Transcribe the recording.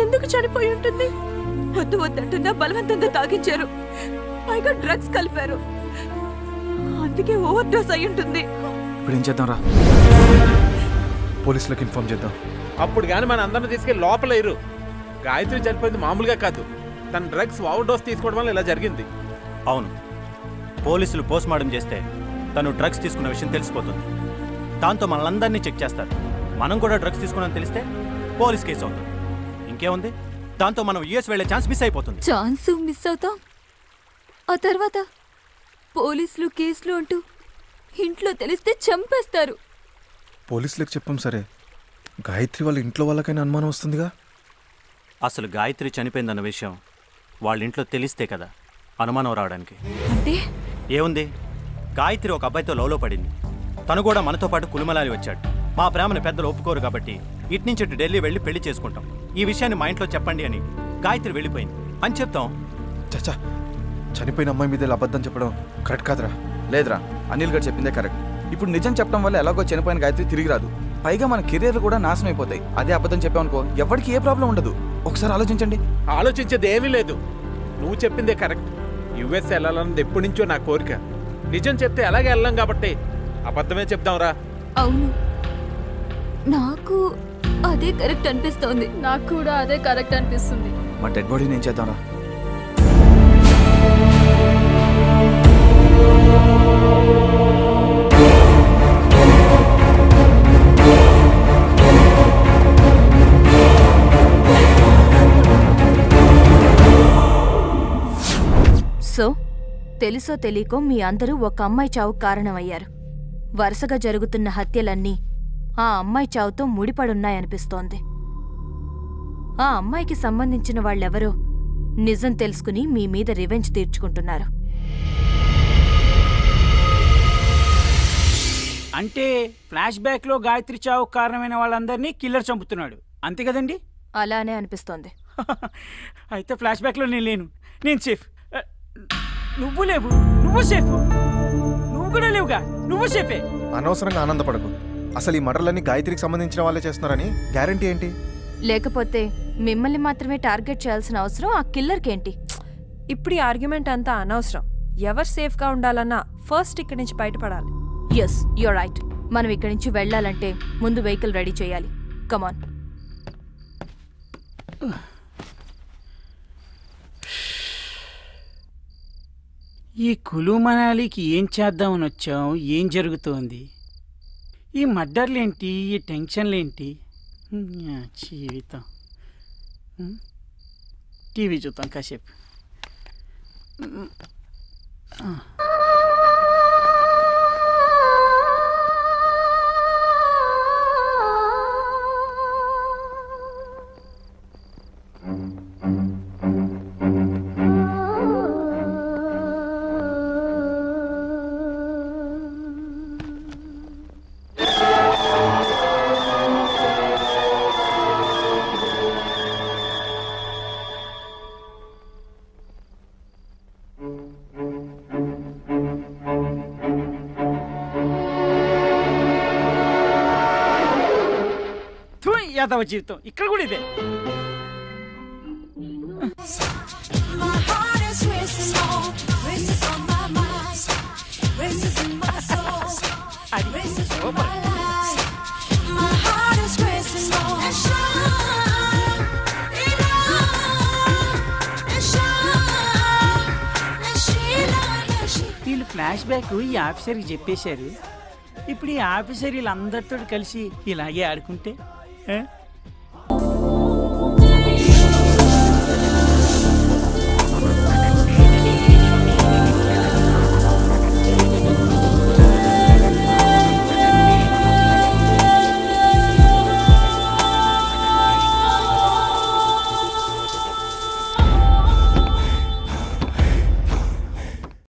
ఎందుకు చనిపోయి ఉంటుంది? వద్దు వద్దంటున్నా బలవంతంగా తాగించారు, పైగా డ్రగ్స్ కలిపారు. అందుకే ఓవర్ డోస్ అయి ఉంటుంది. ఇప్పుడు ఏం చేద్దాం రా? పోలీసులకు ఇన్ఫార్మ్ చేద్దాం. అప్పుడు కానీ మన అందరిని తీసుకెళ్ళి లోపల ఇరు. గాయత్రి చనిపోయింది మామూలుగా కాదు, తన డ్రగ్స్ ఓవర్ డోస్ తీసుకోవడం వల్ల ఇలా జరిగింది. అవును, పోలీసులు పోస్ట్ మార్టం చేస్తే తను డ్రగ్స్ తీసుకున్న విషయం తెలిసిపోతుంది. దాంతో మనల్ని చెక్ చేస్తారు. మనం కూడా డ్రగ్స్ తీసుకున్నామని తెలిస్తే పోలీస్ కేసు అవుతుంది. ఇంకేముంది, దాంతో మనం యూఎస్ వెళ్లే ఛాన్స్ మిస్ అయిపోతుంది. ఛాన్స్ మిస్ అవుతాం, ఆ తర్వాత పోలీసులు కేసులు అంటూ ఇంట్లో తెలిస్తే చంపేస్తారు. పోలీసులకు చెప్పాం సరే, గాయత్రి వాళ్ళ ఇంట్లో వాళ్ళకైనా అనుమానం వస్తుందిగా. అసలు గాయత్రి చనిపోయిందన్న విషయం వాళ్ళ ఇంట్లో తెలిస్తే కదా అనుమానం రావడానికి. అంటే ఏముంది, గాయత్రి ఒక అబ్బాయితో లవ్లో పడింది. తను కూడా మనతో పాటు కులుమలాలి వచ్చాడు. మా ప్రేమను పెద్దలు ఒప్పుకోరు కాబట్టి ఇట్నుంచి ఇటు ఢిల్లీ వెళ్ళి పెళ్లి చేసుకుంటాం. ఈ విషయాన్ని మా ఇంట్లో చెప్పండి అని గాయత్రి వెళ్ళిపోయింది అని చెప్తాం. చచ్చా, చనిపోయిన అమ్మాయి మీద అబద్ధం చెప్పడం కరెక్ట్ కాదురా. లేదురా, అనిల్ గారు చెప్పిందే కరెక్ట్. ఇప్పుడు నిజం చెప్పడం వల్ల ఎలాగో చనిపోయిన గాయత్రి తిరిగి రాదు. పైగా మన కెరీర్లు కూడా నాశనం అయిపోతాయి. అదే అబద్ధం చెప్పామనుకో ఎవరికి ఏ ప్రాబ్లం ఉండదు. ఒకసారి ఆలోచించండి. ఆలోచించేది ఏమీ లేదు, నువ్వు చెప్పిందే కరెక్ట్. యుఎస్ వెళ్ళాలన్నది ఎప్పటి నుంచో నా కోరిక. నిజం చెప్తే అలాగే వెళ్ళాం కాబట్టి అబద్ధమే చెప్దాంరా. అవును, నాకు అదే కరెక్ట్ అనిపిస్తోంది. నాకు కూడా అదే కరెక్ట్ అనిపిస్తుంది. మా డెడ్ బాడీని ఏం చేద్దాంరా? సో తెలుసో తెలియకో మీ అందరూ ఒక అమ్మాయి చావుకు కారణమయ్యారు. వరుసగా జరుగుతున్న హత్యలన్నీ ఆ అమ్మాయి చావుతో ముడిపడున్నాయనిపిస్తోంది. ఆ అమ్మాయికి సంబంధించిన వాళ్ళెవరో నిజం తెలుసుకుని మీ మీద రివెంజ్ తీర్చుకుంటున్నారు. అంటే ఫ్లాష్ బ్యాక్ లో గాయత్రి చావుకు కారణమైన వాళ్ళందరినీ కిల్లర్ చంపుతున్నాడు, అంతే కదండి? అలానే అనిపిస్తోంది. అయితే ఫ్లాష్ బ్యాక్ లో నేను లేను, నేను సేఫ్. నువ్వు లేవు, నువ్వు సేఫ్. నువ్వు కూడా లేవుగా, నువ్వు సేఫే. అనవసరంగా ఆనందపడకు. అసలు ఈ మర్డర్లన్నీ గాయత్రికి సంబంధించిన వాళ్ళే చేస్తున్నారని గ్యారంటీ ఏంటి? లేకపోతే మిమ్మల్ని మాత్రమే టార్గెట్ చేయాల్సిన అవసరం ఆ కిల్లర్కేంటి? ఇప్పుడు ఈ ఆర్గ్యుమెంట్ అంతా అనవసరం. ఎవరు సేఫ్గా ఉండాలన్నా ఫస్ట్ ఇక్కడి నుంచి బయటపడాలి. Yes, you're right. మనం ఇక్కడి నుంచి వెళ్ళాలంటే ముందు వెహికల్ రెడీ చేయాలి. కమాన్. ఈ కులు మనాలికి ఏం చేద్దామని వచ్చాం? ఏం జరుగుతోంది? ఈ మర్డర్లేంటి, ఈ టెన్షన్లేంటి? జీవితం. టీవీ చూద్దాం కాసేపు. యాదవ జీవితం ఇక్కడ కూడా ఇదే. వీళ్ళు ఫ్లాష్ బ్యాక్ ఈ ఆఫీసర్కి చెప్పేశారు. ఇప్పుడు ఈ ఆఫీసర్ వీళ్ళందరితో కలిసి ఇలాగే ఆడుకుంటే